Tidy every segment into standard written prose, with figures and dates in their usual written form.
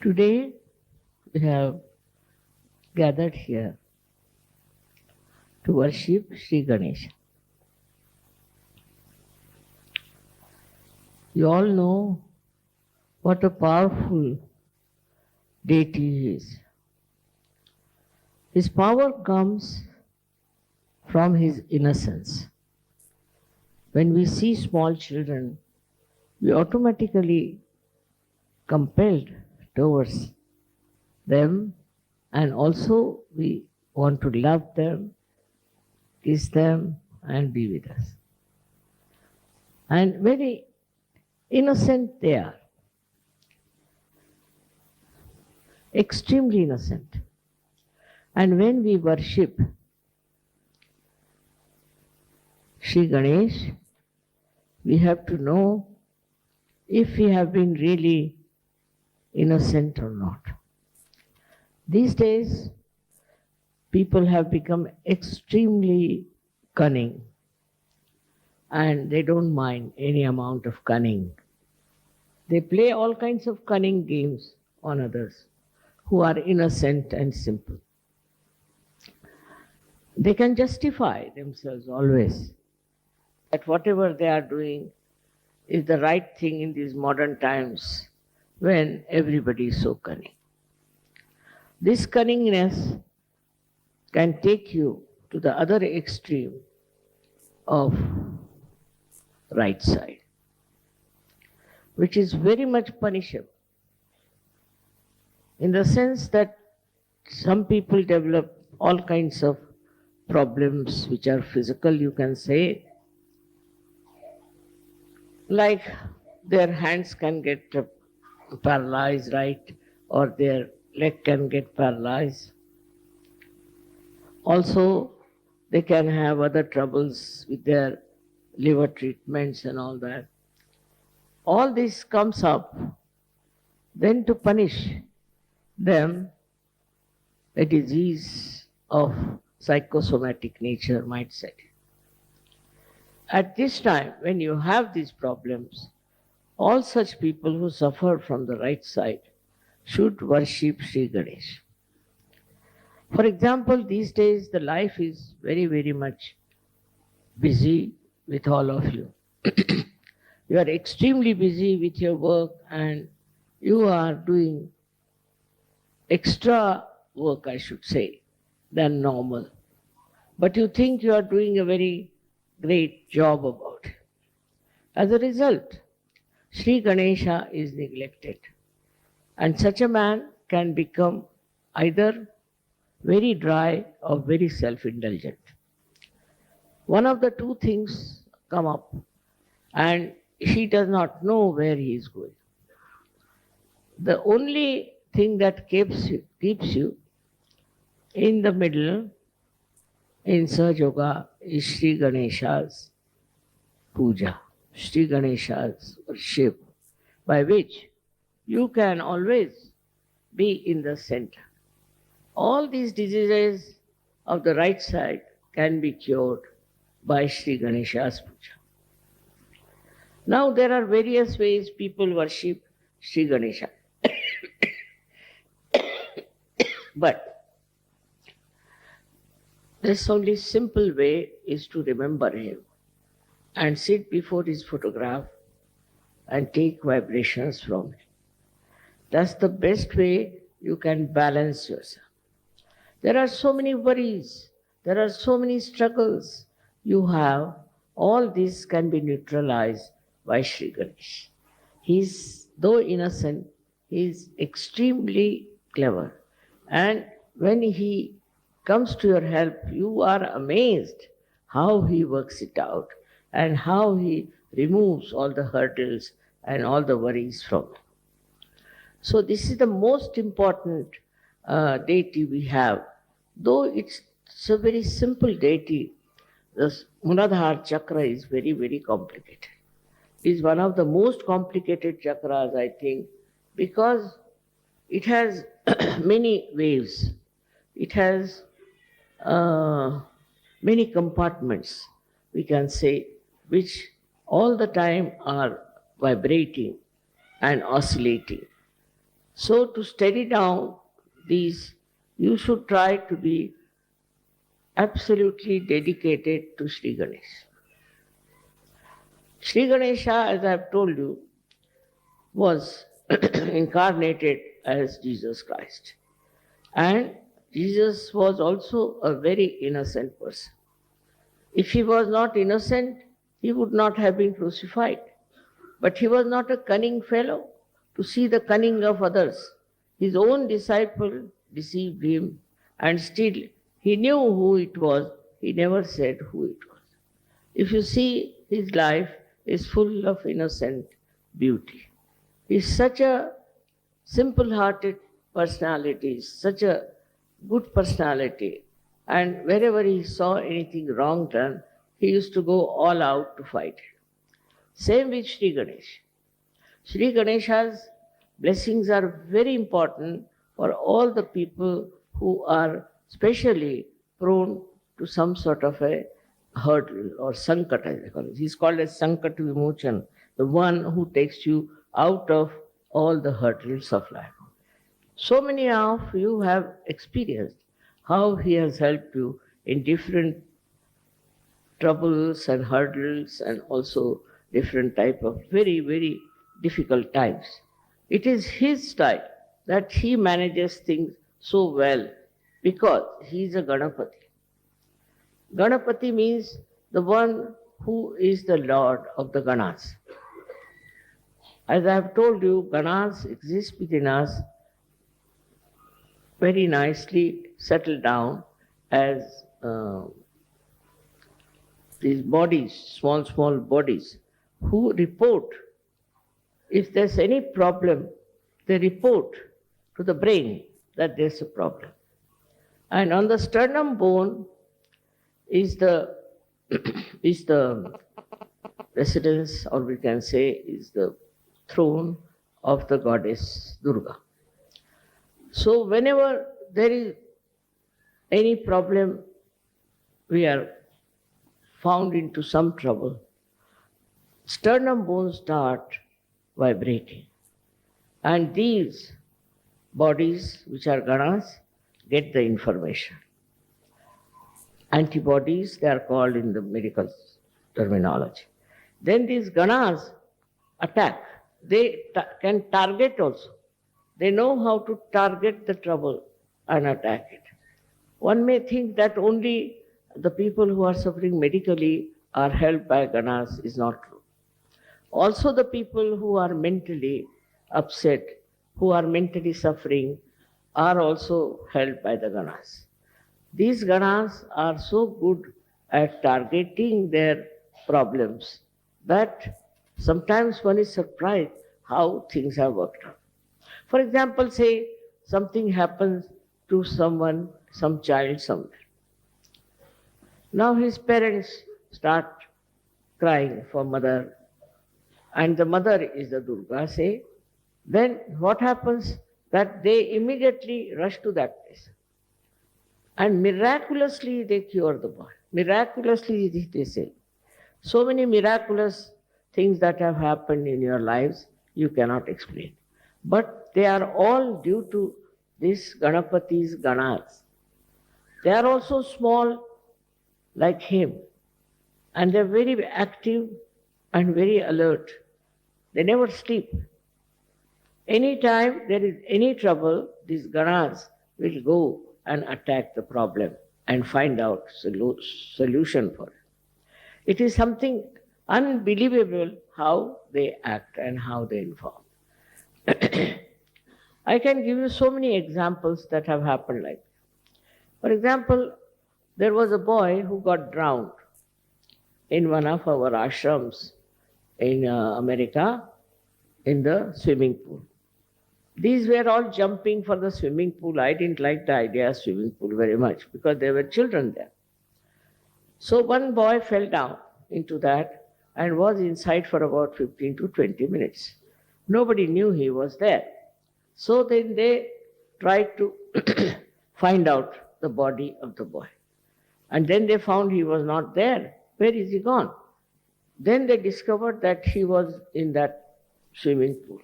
Today we have gathered here to worship Sri Ganesh. You all know what a powerful deity he is. His power comes from his innocence. When we see small children, we automatically compelled towards them, and also we want to love them, kiss them, and be with us. And very innocent they are, extremely innocent. And when we worship Sri Ganesh, we have to know if we have been really innocent or not. These days, people have become extremely cunning, and they don't mind any amount of cunning. They play all kinds of cunning games on others who are innocent and simple. They can justify themselves always that whatever they are doing is the right thing in these modern times when everybody is so cunning. This cunningness can take you to the other extreme of right side, which is very much punishable, in the sense that some people develop all kinds of problems which are physical, you can say, like their hands can get paralyzed, right, or their leg can get paralyzed. Also, they can have other troubles with their liver treatments and all that. All this comes up, then to punish them, a disease of psychosomatic nature might set in. At this time, when you have these problems, all such people who suffer from the right side should worship Sri Ganesh. For example, these days the life is very, very much busy with all of you. You are extremely busy with your work and you are doing extra work, I should say, than normal. But you think you are doing a very great job about it. As a result, Sri Ganesha is neglected. And such a man can become either very dry or very self-indulgent. One of the two things come up, and he does not know where he is going. The only thing that keeps you in the middle in Sahaja Yoga is Sri Ganesha's puja, Sri Ganesha's worship, by which you can always be in the center. All these diseases of the right side can be cured by Sri Ganesha's puja. Now there are various ways people worship Sri Ganesha. But this only simple way is to remember him and sit before his photograph and take vibrations from him. That's the best way you can balance yourself. There are so many worries, there are so many struggles you have. All this can be neutralized by Sri Ganesh. He's, though innocent, he is extremely clever. And when he comes to your help, you are amazed how he works it out and how he removes all the hurdles and all the worries from you. So this is the most important deity we have. Though it's a very simple deity, the Muladhara chakra is very, very complicated. It is one of the most complicated chakras, I think, because it has many waves. It has many compartments, we can say, which all the time are vibrating and oscillating. So to steady down these, you should try to be absolutely dedicated to Sri Ganesh. Sri Ganesha, as I have told you, was incarnated as Jesus Christ. And Jesus was also a very innocent person. If he was not innocent, he would not have been crucified. But he was not a cunning fellow to see the cunning of others. His own disciple deceived him, and still he knew who it was. He never said who it was. If you see, his life is full of innocent beauty. He's such a simple hearted personality, such a good personality. And wherever he saw anything wrong done, he used to go all out to fight it. Same with Sri Ganesh. Sri Ganesha's blessings are very important for all the people who are specially prone to some sort of a hurdle or sankat, as they call it. He's called as sankat vimochan, the one who takes you out of all the hurdles of life. So many of you have experienced how he has helped you in different troubles and hurdles and also different type of very, very difficult times. It is his style that he manages things so well because he is a Ganapati. Ganapati means the one who is the Lord of the Ganas. As I have told you, Ganas exist within us very nicely settled down as these bodies, small, small bodies, who report if there's any problem, they report to the brain that there's a problem. And on the sternum bone is the is the residence, or we can say is the throne of the goddess Durga. So whenever there is any problem, we are found into some trouble, sternum bones start vibrating. And these bodies, which are ganas, get the information. Antibodies, they are called in the medical terminology. Then these ganas attack. They can target also. They know how to target the trouble and attack it. One may think that only the people who are suffering medically are helped by ganas is not true. Also the people who are mentally upset, who are mentally suffering, are also helped by the ganas. These ganas are so good at targeting their problems that sometimes one is surprised how things have worked out. For example, say something happens to someone, some child somewhere. Now his parents start crying for mother, and the mother is the Durga, say, then what happens? That they immediately rush to that place. And miraculously they cure the boy. Miraculously they say. So many miraculous things that have happened in your lives you cannot explain. But they are all due to this Ganapati's ganas. They are also small like him. And they're very active and very alert. They never sleep. Anytime there is any trouble, these ganas will go and attack the problem and find out solution for it. It is something unbelievable how they act and how they inform. I can give you so many examples that have happened like this. For example, there was a boy who got drowned in one of our ashrams in America in the swimming pool. These were all jumping for the swimming pool. I didn't like the idea of swimming pool very much because there were children there. So one boy fell down into that and was inside for about 15 to 20 minutes. Nobody knew he was there. So then they tried to find out the body of the boy. And then they found he was not there. Where is he gone? Then they discovered that he was in that swimming pool.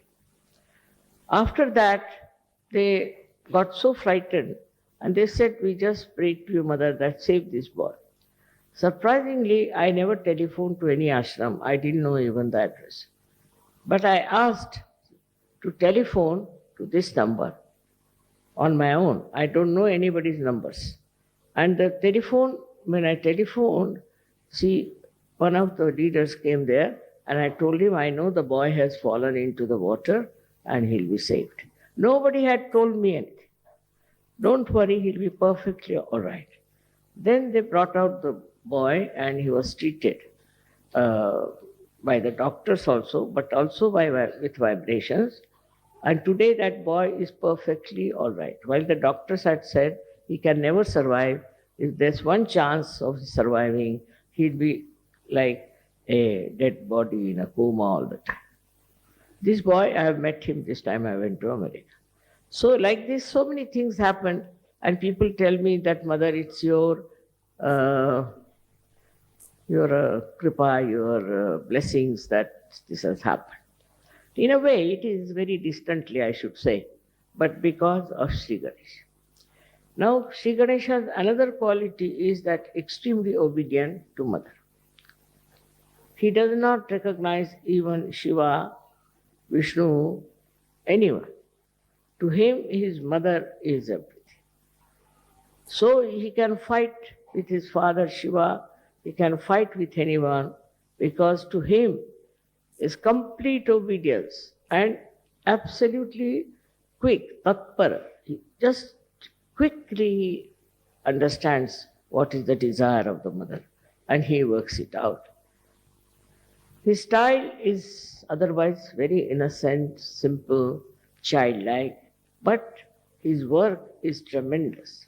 After that, they got so frightened and they said, "We just prayed to your mother that save this boy." Surprisingly, I never telephoned to any ashram. I didn't know even the address. But I asked to telephone to this number on my own. I don't know anybody's numbers. And the telephone, when I telephoned, see, one of the leaders came there and I told him, "I know the boy has fallen into the water and he'll be saved." Nobody had told me anything. "Don't worry, he'll be perfectly all right." Then they brought out the boy and he was treated uh, by the doctors also, but also with vibrations. And today that boy is perfectly all right. While the doctors had said he can never survive, if there's one chance of surviving, he'd be like a dead body in a coma all the time. This boy, I have met him this time I went to America. So, like this, so many things happen, and people tell me that, "Mother, it's uh, your kripa, your blessings that this has happened." In a way, it is very distantly, I should say, but because of Sri Ganesh. Now, Sri Ganesha's another quality is that extremely obedient to mother. He does not recognize even Shiva, Vishnu, anyone. To him, his mother is everything. So he can fight with his father Shiva, he can fight with anyone, because to him is complete obedience and absolutely quick, tatpara. He just quickly understands what is the desire of the mother and he works it out. His style is otherwise very innocent, simple, childlike, but his work is tremendous.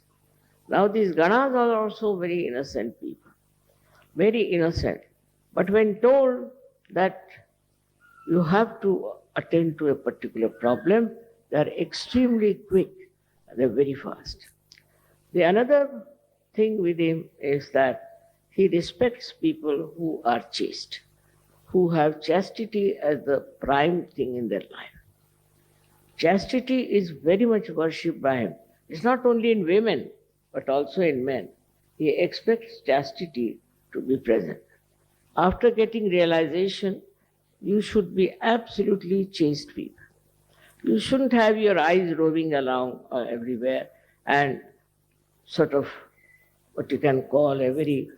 Now, these Ganas are also very innocent people, very innocent. But when told that you have to attend to a particular problem, they are extremely quick, they're very fast. The another thing with him is that he respects people who are chaste, who have chastity as the prime thing in their life. Chastity is very much worshipped by him. It's not only in women, but also in men. He expects chastity to be present. After getting realization, you should be absolutely chaste people. You shouldn't have your eyes roving around everywhere and sort of what you can call a very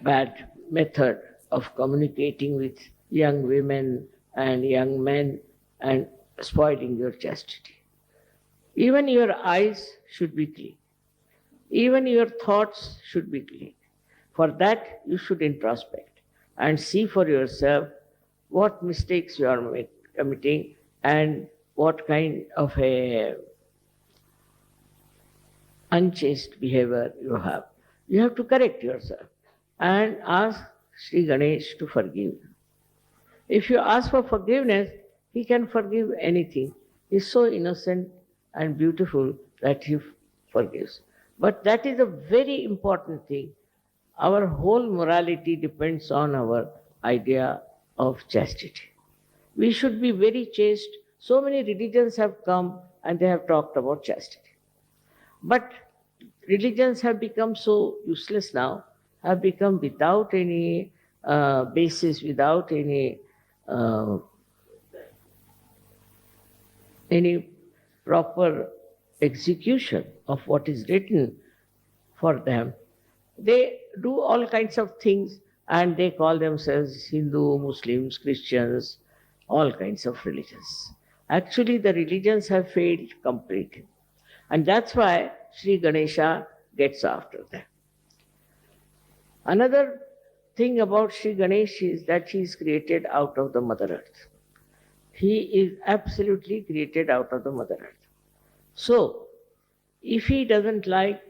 bad method of communicating with young women and young men and spoiling your chastity. Even your eyes should be clean. Even your thoughts should be clean. For that, you should introspect and see for yourself what mistakes you are committing and what kind of a unchaste behavior you have. You have to correct yourself and ask Sri Ganesh to forgive you. If you ask for forgiveness, he can forgive anything. He's so innocent and beautiful that he forgives. But that is a very important thing. Our whole morality depends on our idea of chastity. We should be very chaste. So many religions have come and they have talked about chastity. But religions have become so useless now, have become without any basis, without uh, any proper execution of what is written for them. They do all kinds of things and they call themselves Hindu, Muslims, Christians, all kinds of religions. Actually, the religions have failed completely. And that's why Sri Ganesha gets after them. Another thing about Sri Ganesh is that he is created out of the Mother Earth. He is absolutely created out of the Mother Earth. So, if he doesn't like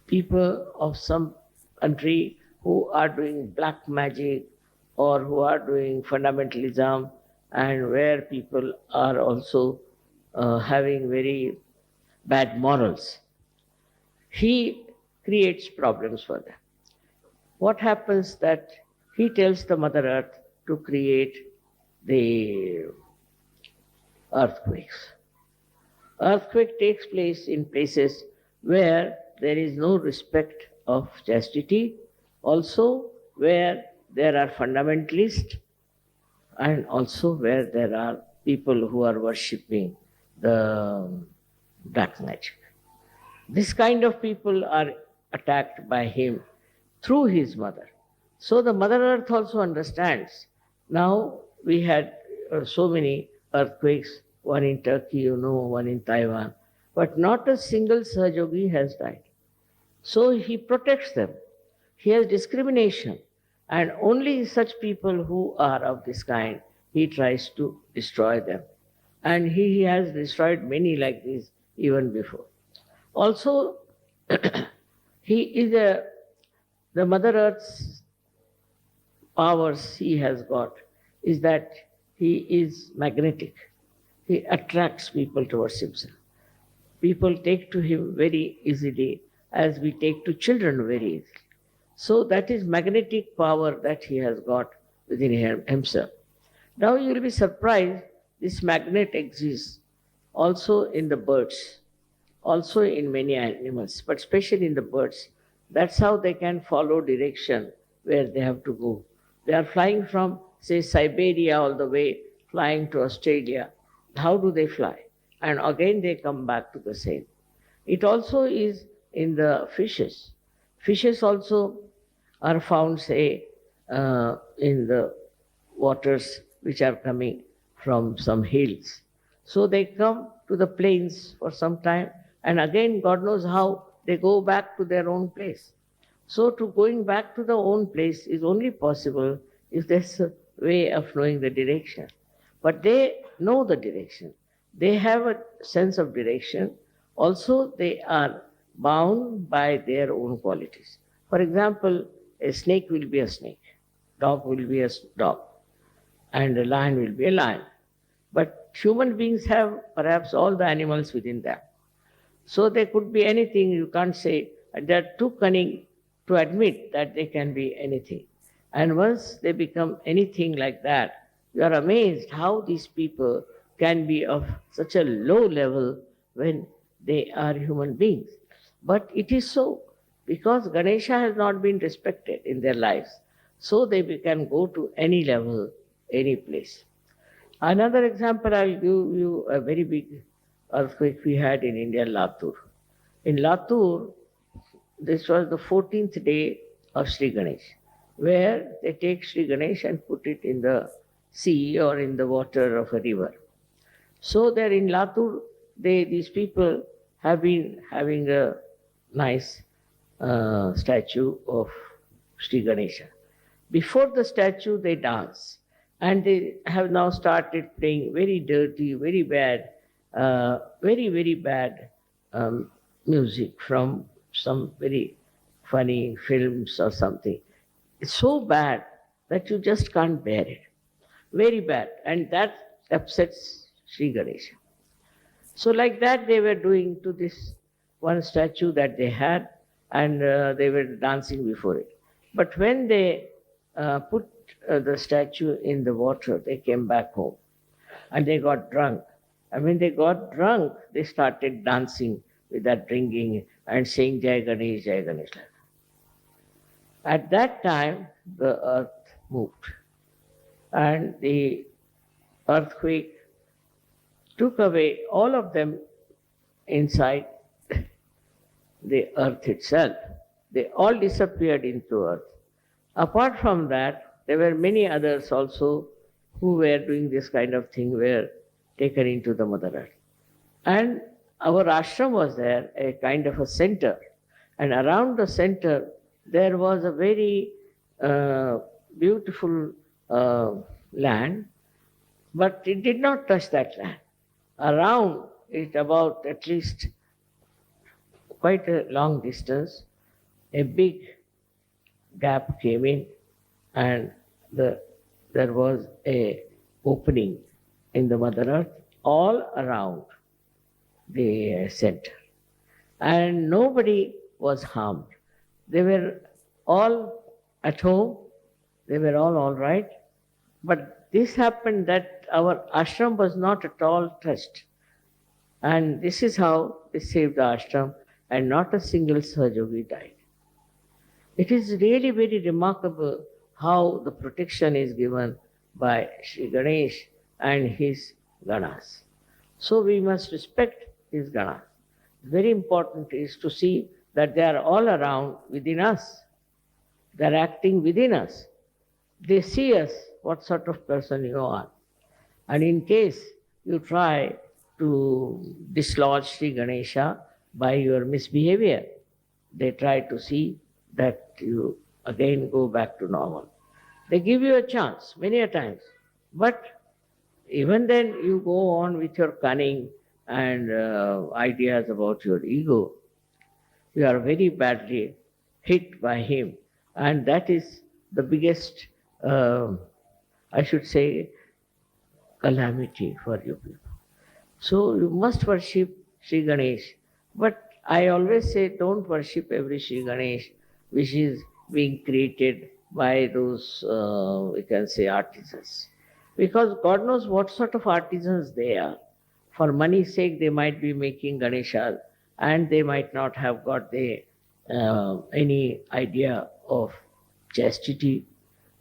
people of some country who are doing black magic or who are doing fundamentalism and where people are also having very bad morals, he creates problems for them. What happens that he tells the Mother Earth to create the earthquakes. Earthquake takes place in places where there is no respect of chastity, also where there are fundamentalists, and also where there are people who are worshipping the black magic. This kind of people are attacked by him through his mother. So the Mother Earth also understands. Now we had so many earthquakes, one in Turkey, one in Taiwan, but not a single Sahajogi has died. So he protects them. He has discrimination, and only such people who are of this kind, he tries to destroy them. And he has destroyed many like this even before. Also, he is the Mother Earth's powers he has got is that he is magnetic. He attracts people towards himself. People take to him very easily as we take to children very easily. So that is magnetic power that he has got within himself. Now you will be surprised this magnet exists also in the birds, also in many animals, but especially in the birds. That's how they can follow direction where they have to go. They are flying from, say, Siberia all the way, flying to Australia. How do they fly? And again they come back to the same. It also is in the fishes. Fishes also are found, say, in the waters which are coming from some hills. So they come to the plains for some time, and again, God knows how, they go back to their own place. So to going back to the own place is only possible if there's a way of knowing the direction. But they know the direction. They have a sense of direction. Also, they are bound by their own qualities. For example, a snake will be a snake, dog will be a dog, and a lion will be a lion. But human beings have perhaps all the animals within them. So they could be anything, you can't say. They're too cunning to admit that they can be anything. And once they become anything like that, you are amazed how these people can be of such a low level when they are human beings. But it is so, because Ganesha has not been respected in their lives. So they can go to any level, any place. Another example, I'll give you a very big earthquake we had in India, Latur. In Latur, this was the 14th day of Sri Ganesh, where they take Sri Ganesh and put it in the sea or in the water of a river. So there in Latur, these people have been having a nice statue of Sri Ganesha. Before the statue, they dance. And they have now started playing very dirty, very bad, very bad music from some very funny films or something. It's so bad that you just can't bear it. Very bad. And that upsets Sri Ganesha. So like that they were doing to this one statue that they had, and they were dancing before it. But when they put the statue in the water, they came back home and they got drunk. And when they got drunk, they started dancing with that drinking and saying Jai Ganesh, Jai Ganesh. At that time, the earth moved, and the earthquake took away all of them inside the earth itself. They all disappeared into earth. Apart from that, there were many others also who were doing this kind of thing, were taken into the Mother Earth. And our ashram was there, a kind of a center. And around the center, there was a very beautiful land, but it did not touch that land. Around it, about at least quite a long distance, a big gap came in, and there was a opening in the Mother Earth all around the center. And nobody was harmed. They were all at home, they were all right, but This happened that our ashram was not at all touched. And this is how they saved the ashram, and not a single Sahajogi died. It is really very remarkable how the protection is given by Sri Ganesh and his Ganas. So we must respect his Ganas. Very important is to see that they are all around within us. They are acting within us. They see us, what sort of person you are. And in case you try to dislodge Sri Ganesha by your misbehavior, they try to see that you again go back to normal. They give you a chance many a times, but even then you go on with your cunning and ideas about your ego. You are very badly hit by him, and that is the biggest, I should say, calamity for you people. So you must worship Sri Ganesh. But I always say don't worship every Sri Ganesh which is being created by those, we can say, artisans. Because God knows what sort of artisans they are. For money's sake, they might be making Ganeshas and they might not have got any idea of chastity.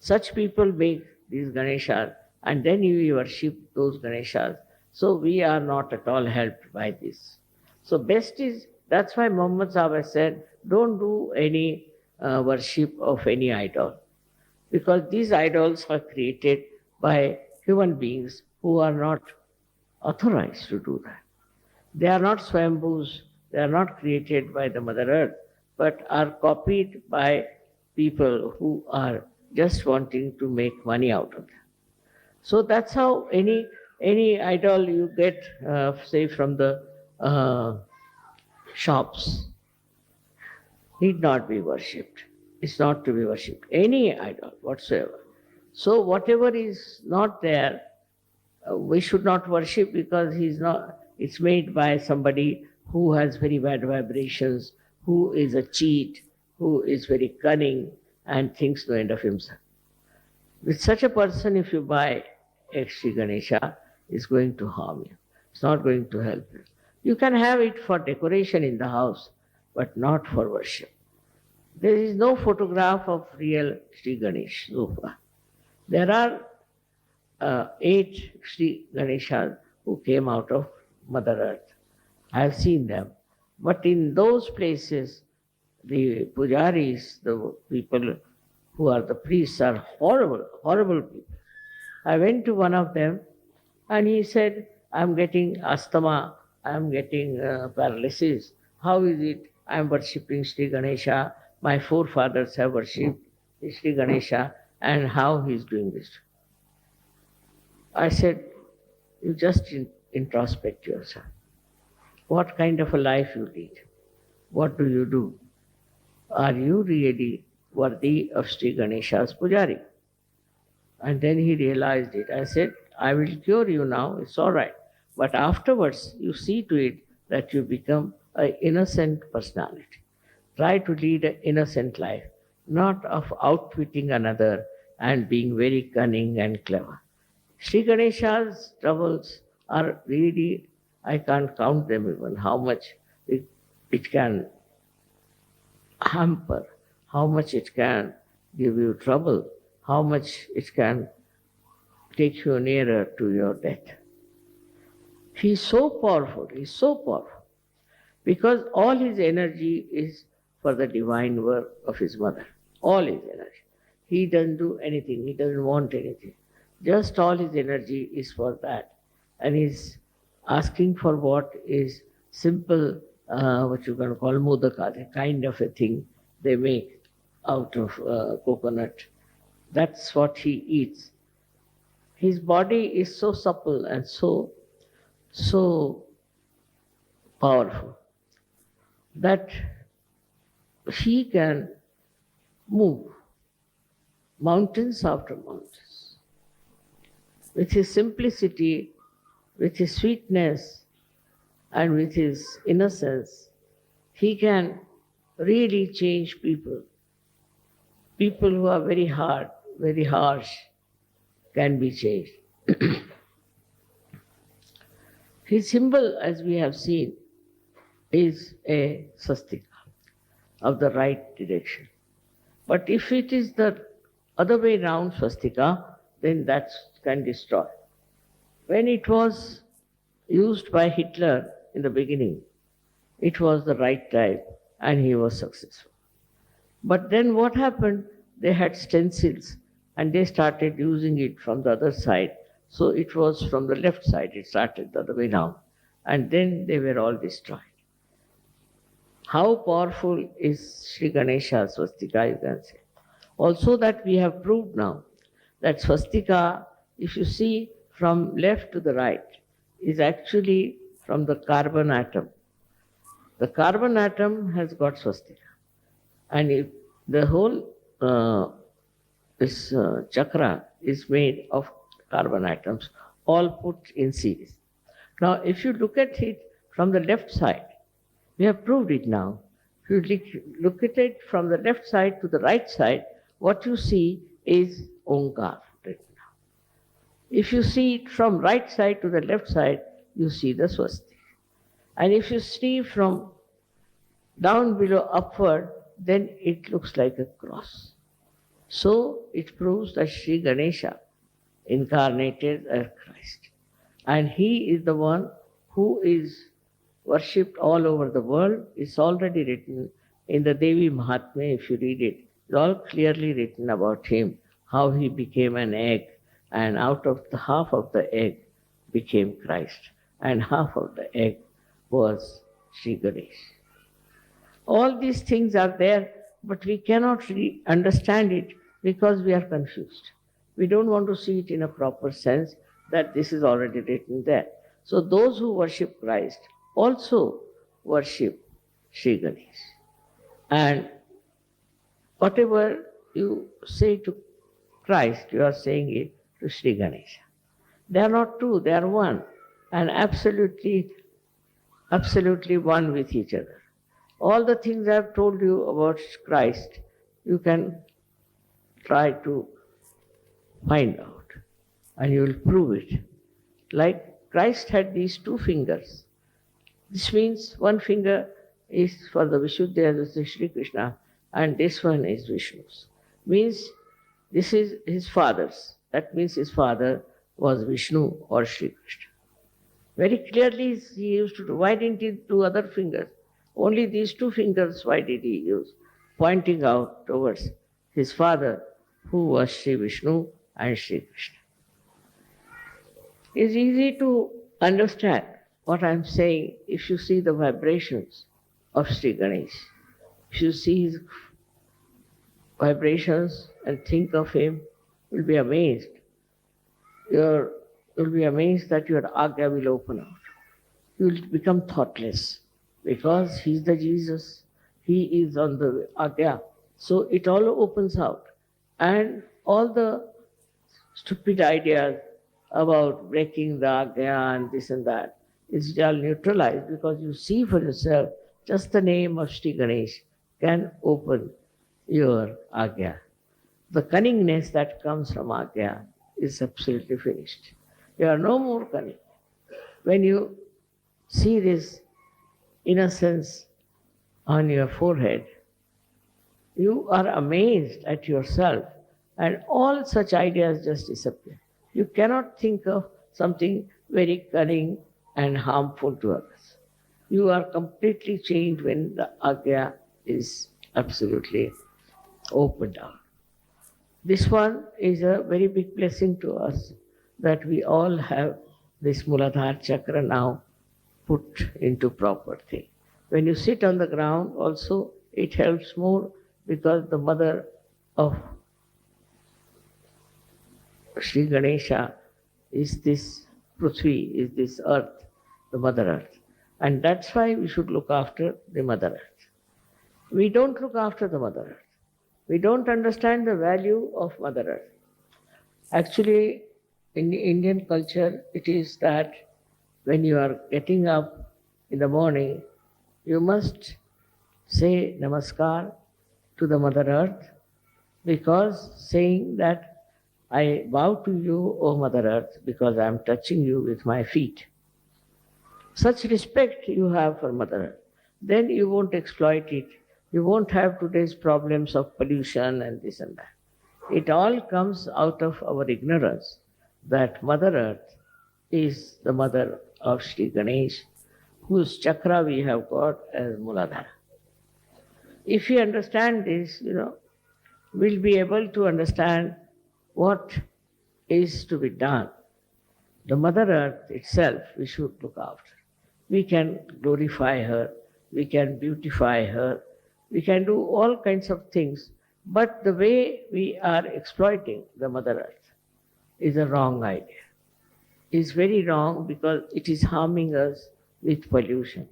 Such people make these Ganeshas and then you worship those Ganeshas. So we are not at all helped by this. So best is, that's why Muhammad Sahib has said, don't do any worship of any idol. Because these idols are created by human beings who are not authorized to do that. They are not Swambhus, they are not created by the Mother Earth, but are copied by people who are just wanting to make money out of them. So that's how any idol you get, say from the shops, need not be worshipped. It's not to be worshipped. Any idol whatsoever. So whatever is not there, we should not worship because he's not. It's made by somebody who has very bad vibrations, who is a cheat, who is very cunning and thinks no end of himself. With such a person, if you buy a Sri Ganesha, is going to harm you. It's not going to help you. You can have it for decoration in the house, but not for worship. There is no photograph of real Sri Ganesh so far. There are 8 Sri Ganeshas who came out of Mother Earth. I have seen them. But in those places, the pujaris, the people who are the priests, are horrible, horrible people. I went to one of them and he said, I'm getting asthma, I'm getting paralysis. How is it? I'm worshipping Sri Ganesha. My forefathers have worshipped Sri Ganesha, and how he's doing this. I said, you just introspect yourself. What kind of a life you lead? What do you do? Are you really worthy of Sri Ganesha's pujari? And then he realized it. I said, I will cure you now, it's all right. But afterwards, you see to it that you become an innocent personality. Try to lead an innocent life, not of outwitting another and being very cunning and clever. Sri Ganesha's troubles are really, I can't count them even, how much it can hamper, how much it can give you trouble, how much it can take you nearer to your death. He's so powerful, because all his energy is for the divine work of his mother. All his energy. He doesn't do anything, he doesn't want anything. Just all his energy is for that. And he's asking for what is simple, what you can call modaka, the kind of a thing they make out of coconut. That's what he eats. His body is so supple and so powerful that he can move mountains after mountains. With his simplicity, with his sweetness, and with his innocence, he can really change people. People who are very hard, very harsh, can be changed. His symbol, as we have seen, is a swastika of the right direction. But if it is the other way round swastika, then that can destroy. When it was used by Hitler in the beginning, it was the right type and he was successful. But then what happened? They had stencils and they started using it from the other side. So it was from the left side, it started the other way round. And then they were all destroyed. How powerful is Sri Ganesha swastika, you can say. Also, that we have proved now that swastika, if you see from left to the right, is actually from the carbon atom. The carbon atom has got swastika. And if the whole this chakra is made of carbon atoms, all put in series. Now, if you look at it from the left side, we have proved it now. If you look at it from the left side to the right side, what you see is Omkar written down. If you see it from right side to the left side, you see the swastika. And if you see from down below upward, then it looks like a cross. So it proves that Sri Ganesha incarnated as Christ. And he is the one who is worshipped all over the world. It's already written in the Devi Mahatmya, if you read it. It's all clearly written about him, how he became an egg, and out of the half of the egg became Christ, and half of the egg was Sri Ganesh. All these things are there, but we cannot really understand it because we are confused. We don't want to see it in a proper sense that this is already written there. So those who worship Christ also worship Sri Ganesh. And whatever you say to Christ, you are saying it to Sri Ganesha. They are not two, they are one, and absolutely one with each other. All the things I have told you about Christ, you can try to find out, and you will prove it. Like Christ had these two fingers. This means one finger is for the Vishuddha, Sri Krishna, and this one is Vishnu's. Means this is his father's. That means his father was Vishnu or Sri Krishna. Very clearly he used to do. Why didn't he do other fingers? Only these two fingers, why did he use? Pointing out towards his father, who was Sri Vishnu and Sri Krishna. It's easy to understand what I'm saying if you see the vibrations of Sri Ganesh. If you see his vibrations and think of him, you'll be amazed. You'll be amazed that your agya will open out. You'll become thoughtless because he's the Jesus. He is on the agya. So it all opens out. And all the stupid ideas about breaking the agya and this and that is all neutralized because you see for yourself just the name of Sri Ganesh can open your agya. The cunningness that comes from agya is absolutely finished. You are no more cunning. When you see this innocence on your forehead, you are amazed at yourself and all such ideas just disappear. You cannot think of something very cunning and harmful to others. You are completely changed when the agya is absolutely opened out. This one is a very big blessing to us that we all have this Muladhara chakra now put into proper thing. When you sit on the ground also, it helps more because the mother of Sri Ganesha is this Prithvi, is this earth, the Mother Earth. And that's why we should look after the Mother Earth. We don't look after the Mother Earth. We don't understand the value of Mother Earth. Actually, in the Indian culture, it is that when you are getting up in the morning, you must say Namaskar to the Mother Earth because saying that I bow to you, O Mother Earth, because I am touching you with my feet. Such respect you have for Mother Earth. Then you won't exploit it. You won't have today's problems of pollution and this and that. It all comes out of our ignorance that Mother Earth is the mother of Sri Ganesh, whose chakra we have got as Muladhara. If we understand this, we'll be able to understand what is to be done. The Mother Earth itself we should look after. We can glorify her, we can beautify her, we can do all kinds of things, but the way we are exploiting the Mother Earth is a wrong idea. It's very wrong because it is harming us with pollution.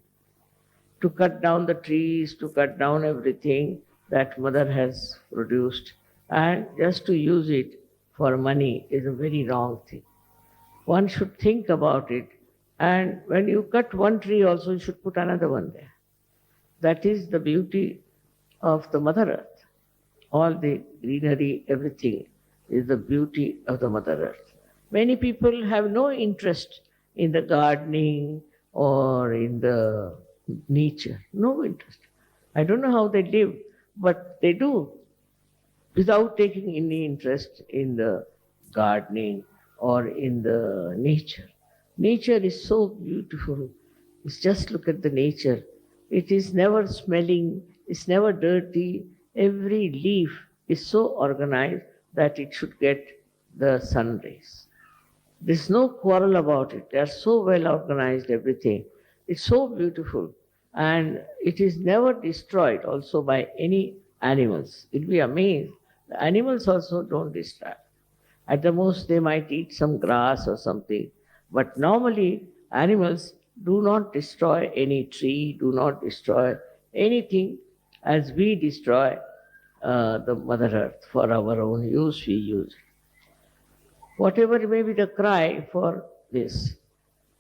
To cut down the trees, to cut down everything that Mother has produced, and just to use it for money is a very wrong thing. One should think about it, and when you cut one tree also, you should put another one there. That is the beauty of the Mother Earth. All the greenery, everything is the beauty of the Mother Earth. Many people have no interest in the gardening or in the nature, no interest. I don't know how they live, but they do without taking any interest in the gardening or in the nature. Nature is so beautiful. It's just look at the nature. It is never smelling, it's never dirty. Every leaf is so organized that it should get the sun rays. There's no quarrel about it. They are so well organized, everything. It's so beautiful. And it is never destroyed also by any animals. You'll be amazed. The animals also don't destroy. At the most, they might eat some grass or something. But normally, animals do not destroy any tree, do not destroy anything as we destroy the Mother Earth. For our own use, we use it. Whatever may be the cry for this,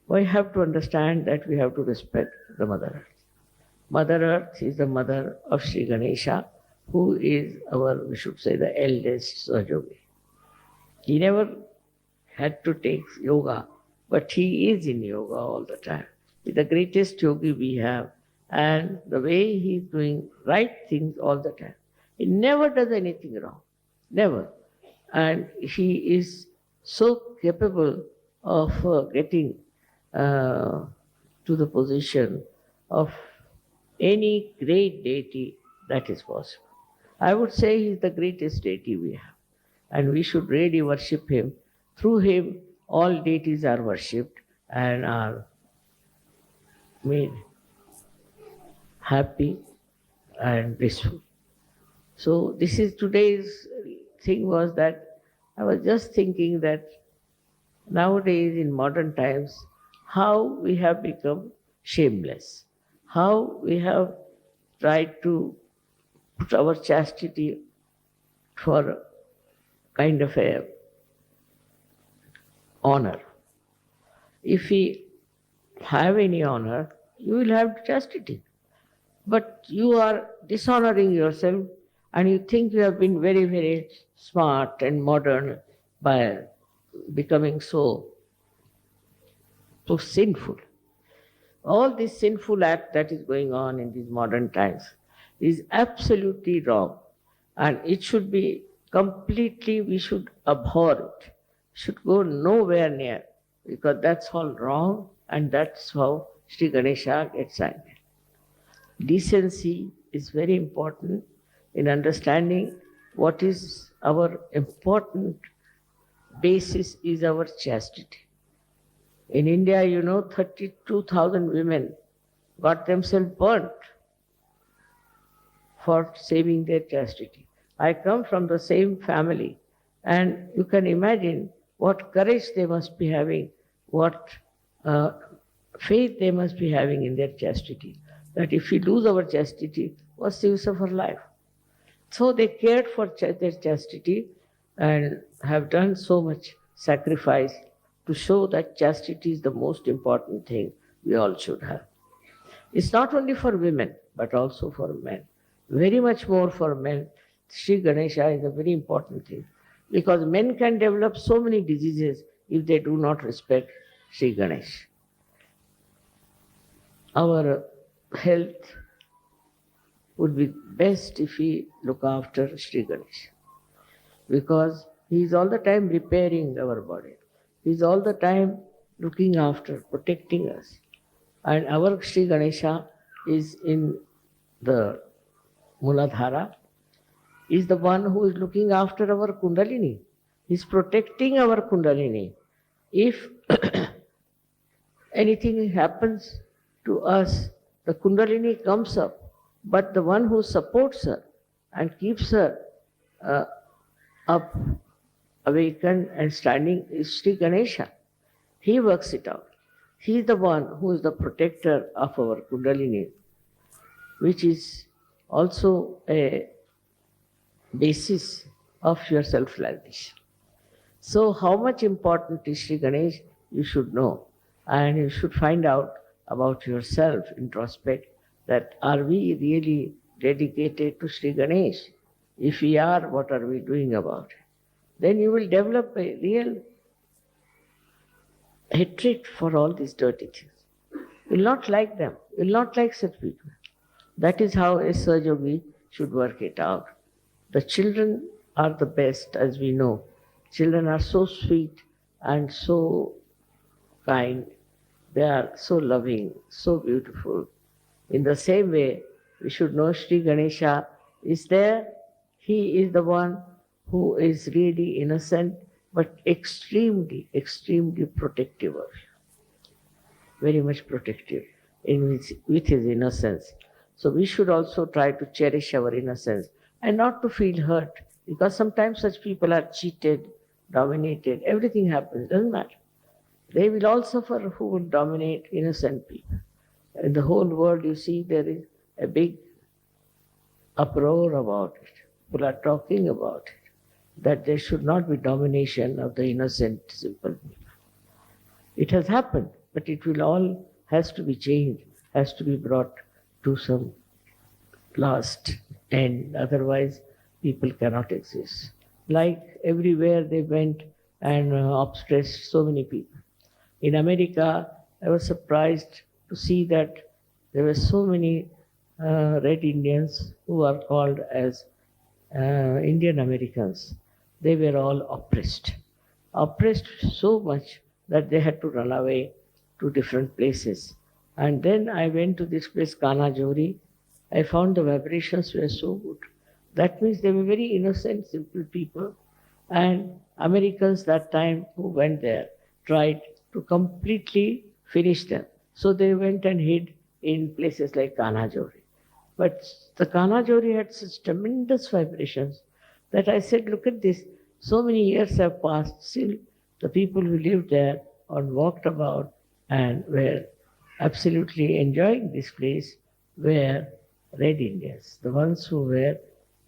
we have to understand that we have to respect the Mother Earth. Mother Earth is the mother of Sri Ganesha, who is our, we should say, the eldest Sahajogi. He never had to take yoga, but he is in yoga all the time. He's the greatest yogi we have, and the way he's doing right things all the time. He never does anything wrong, never. And he is so capable of getting to the position of any great deity that is possible. I would say he's the greatest deity we have, and we should really worship him. Through him, all deities are worshipped and are made happy and blissful. So this is today's thing was that I was just thinking that nowadays in modern times, how we have become shameless, how we have tried to put our chastity for kind of a honor. If we have any honor, you will have chastity. But you are dishonoring yourself and you think you have been very, very smart and modern by becoming so sinful. All this sinful act that is going on in these modern times is absolutely wrong. And it should be completely, we should abhor it. Should go nowhere near, because that's all wrong, and that's how Sri Ganesha gets angry. Decency is very important in understanding what is our important basis is our chastity. In India, 32,000 women got themselves burnt for saving their chastity. I come from the same family, and you can imagine what courage they must be having, what faith they must be having in their chastity. That if we lose our chastity, what's the use of our life? So they cared for their chastity and have done so much sacrifice to show that chastity is the most important thing we all should have. It's not only for women, but also for men. Very much more for men. Sri Ganesha is a very important thing. because men can develop so many diseases if they do not respect Sri Ganesh. Our health would be best if we look after Sri Ganesh, because he is all the time repairing our body. He is all the time looking after, protecting us. And our Sri Ganesha is in the Muladhara, is the one who is looking after our Kundalini. He is protecting our Kundalini. If anything happens to us, the Kundalini comes up, but the one who supports her and keeps her uh, up, awakened and standing is Sri Ganesha. He works it out. He is the one who is the protector of our Kundalini, which is also a basis of your self-realization. So, how much important is Sri Ganesh? You should know, and you should find out about yourself, introspect, that are we really dedicated to Sri Ganesh? If we are, what are we doing about it? Then you will develop a real hatred for all these dirty things. You will not like them. You will not like such people. That is how a Sahaja should work it out. The children are the best, as we know. Children are so sweet and so kind. They are so loving, so beautiful. In the same way, we should know Sri Ganesha is there. He is the one who is really innocent, but extremely, extremely protective of you. Very much protective with his innocence. So we should also try to cherish our innocence and not to feel hurt, because sometimes such people are cheated, dominated, everything happens, doesn't matter. They will all suffer who will dominate innocent people. In the whole world, you see, there is a big uproar about it. People are talking about it, that there should not be domination of the innocent, simple people. It has happened, but it will all has to be changed, has to be brought to some last end. Otherwise, people cannot exist. Like everywhere they went and oppressed so many people. In America, I was surprised to see that there were so many red Indians who are called as Indian Americans. They were all oppressed so much that they had to run away to different places. And then I went to this place, Kanajori. I found the vibrations were so good. That means they were very innocent, simple people. And Americans that time who went there tried to completely finish them. So they went and hid in places like Kanajori. But the Kanajori had such tremendous vibrations that I said, look at this, so many years have passed, still the people who lived there or walked about and were absolutely enjoying this place were red Indians. The ones who were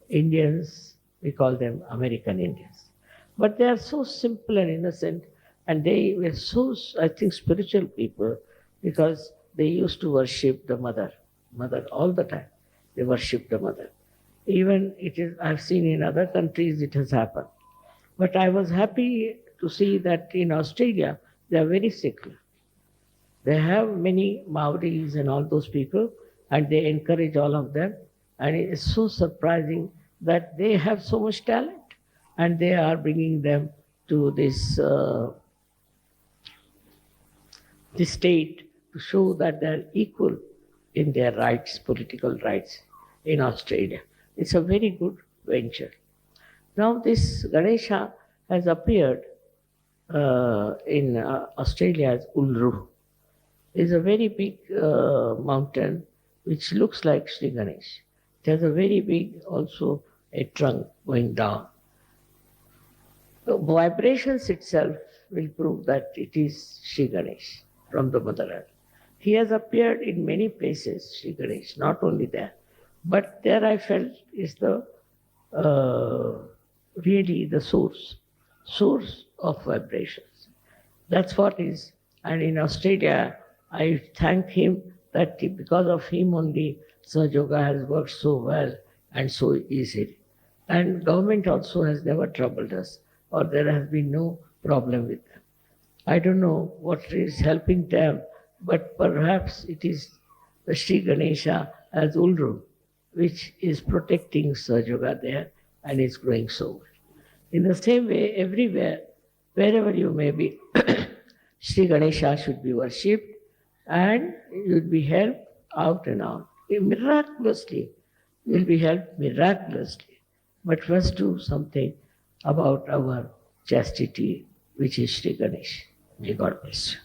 Indians, we call them American Indians. But they are so simple and innocent, and they were so, I think, spiritual people, because they used to worship the mother all the time. They worship the mother. Even it is, I've seen in other countries it has happened. But I was happy to see that in Australia they are very secular. They have many Maoris and all those people, and they encourage all of them. And it is so surprising that they have so much talent, and they are bringing them to this state to show that they are equal in their rights, political rights in Australia. It's a very good venture. Now this Ganesha has appeared in Australia as Uluru. It's a very big mountain which looks like Sri Ganesh. It has a very big, also a trunk going down. The vibrations itself will prove that it is Sri Ganesh from the Mother Earth. He has appeared in many places, Sri Ganesh, not only there. But there I felt is the really the source of vibrations. That's what is. And in Australia, I thank him that because of him only Sahaja Yoga has worked so well and so easily. And government also has never troubled us. or there has been no problem with them. I don't know what is helping them, but perhaps it is the Sri Ganesha as Ulru, which is protecting Sahajoga there and is growing so well. In the same way, everywhere, wherever you may be, Sri Ganesha should be worshipped and you will be helped out and out. Miraculously, you will be helped miraculously. But first do something about our chastity, which is Sri Ganesh. May God bless you.